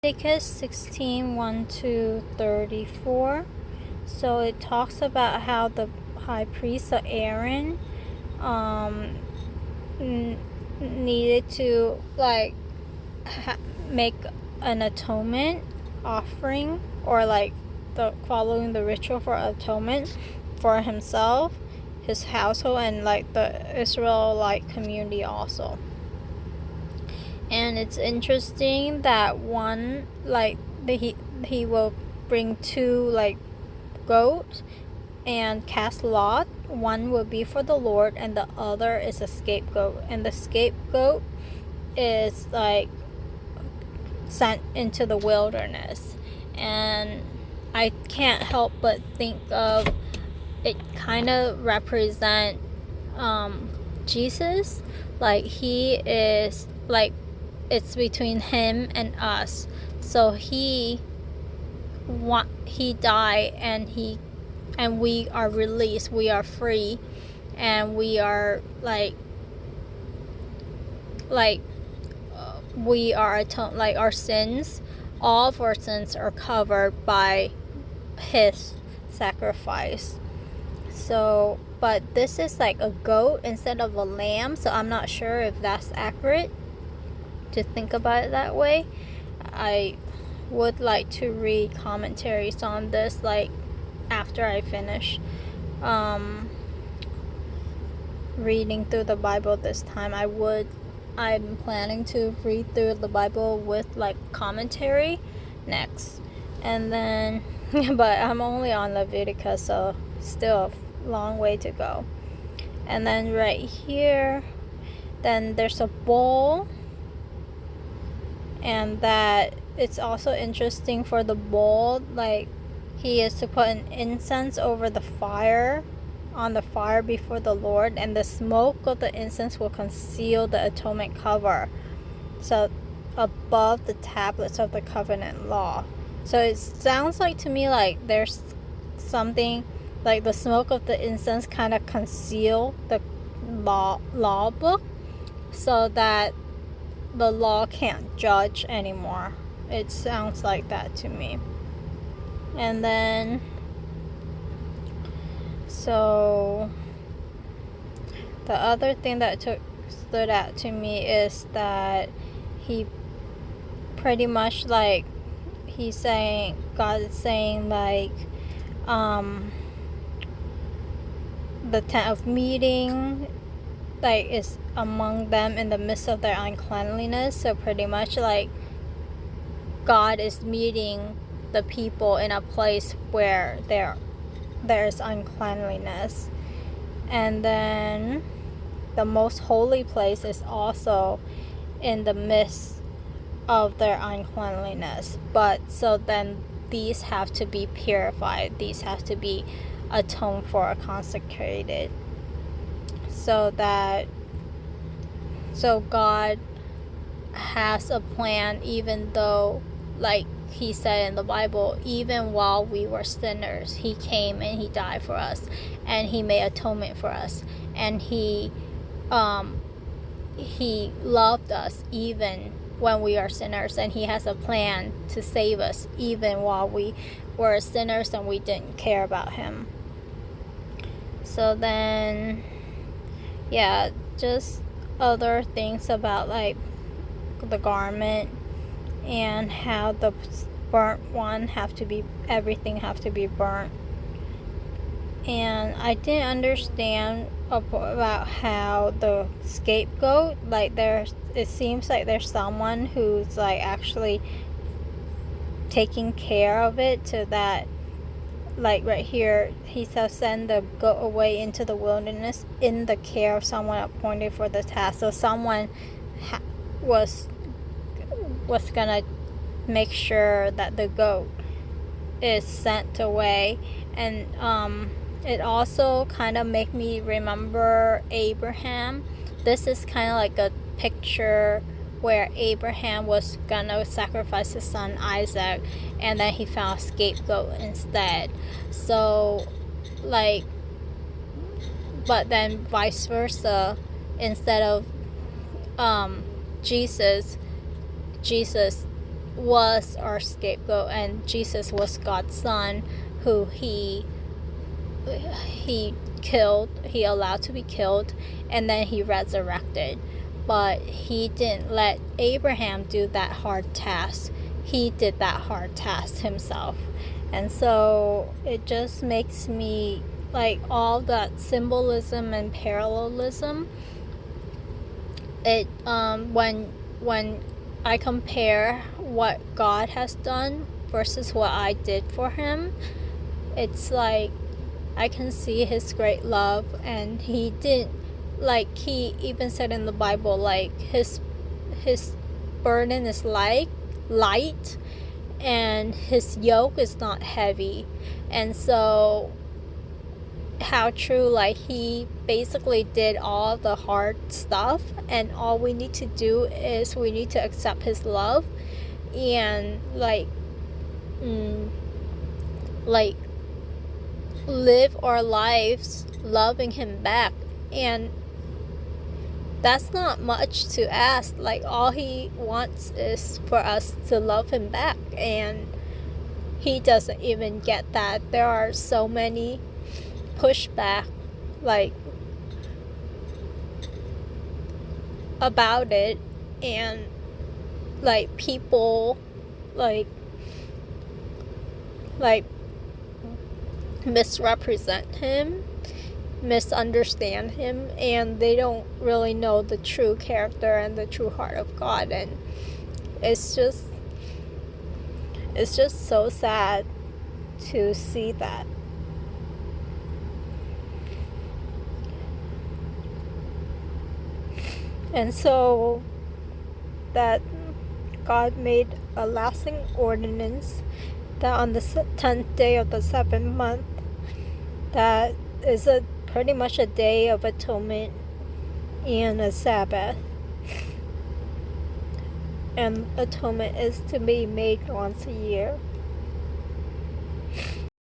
Leviticus 16:1-34. So it talks about how the high priest Aaron needed to make an atonement offering, or following the ritual for atonement for himself, his household, and the Israelite community also. And it's interesting that one he will bring two goats and cast lot. One will be for the Lord and the other is a scapegoat, and the scapegoat is sent into the wilderness. And I can't help but think of it kind of represent Jesus. He is it's between him and us. So he died, and we are released, we are free, and we are we are atoned, our sins, all of our sins are covered by his sacrifice. So, but this is a goat instead of a lamb, so I'm not sure if that's accurate to think about it that way. I would like to read commentaries on this after I finish reading through the Bible this time. I'm planning to read through the Bible with commentary next. And then but I'm only on Leviticus, so still a long way to go. And then right here, then there's a bowl, and that it's also interesting for the bowl, he is to put an incense over the fire, on the fire before the Lord, and the smoke of the incense will conceal the atonement cover, so above the tablets of the covenant law. So it sounds to me there's something the smoke of the incense kind of conceal the law book, so that the law can't judge anymore. It sounds like that to me. And then so the other thing that stood out to me is that he pretty much he's saying, God is saying the tent of meeting is among them in the midst of their uncleanliness. So pretty much God is meeting the people in a place where there's uncleanliness. And then the most holy place is also in the midst of their uncleanliness. But so then these have to be purified, these have to be atoned for, consecrated, so God has a plan, even though he said in the Bible, even while we were sinners, he came and he died for us, and he made atonement for us, and he loved us even when we are sinners, and he has a plan to save us even while we were sinners and we didn't care about him. So then just other things about the garment, and how the burnt one everything have to be burnt. And I didn't understand about how the scapegoat, it seems there's someone who's actually taking care of it, to that right here he says, send the goat away into the wilderness in the care of someone appointed for the task. So someone was gonna make sure that the goat is sent away. And it also kind of make me remember Abraham. This is kind of a picture where Abraham was gonna sacrifice his son Isaac, and then he found a scapegoat instead. So but then vice versa, instead of Jesus was our scapegoat, and Jesus was God's son, who he killed, he allowed to be killed, and then he resurrected. But he didn't let Abraham do that hard task. He did that hard task himself. And so it just makes me like all that symbolism and parallelism. It when I compare what God has done versus what I did for him, it's like I can see his great love, and he didn't, like, he even said in the Bible, like, his burden is light, and his yoke is not heavy. And so how true, like, he basically did all the hard stuff, and all we need to do is we need to accept his love and like live our lives loving him back. And that's not much to ask. Like, all he wants is for us to love him back, and he doesn't even get that. There are so many pushback, like, about it, and like people like misrepresent him, misunderstand him, and they don't really know the true character and the true heart of God. And it's just so sad to see that. And so that God made a lasting ordinance that on the 10th day of the 7th month, that is pretty much a day of atonement and a Sabbath. And atonement is to be made once a year.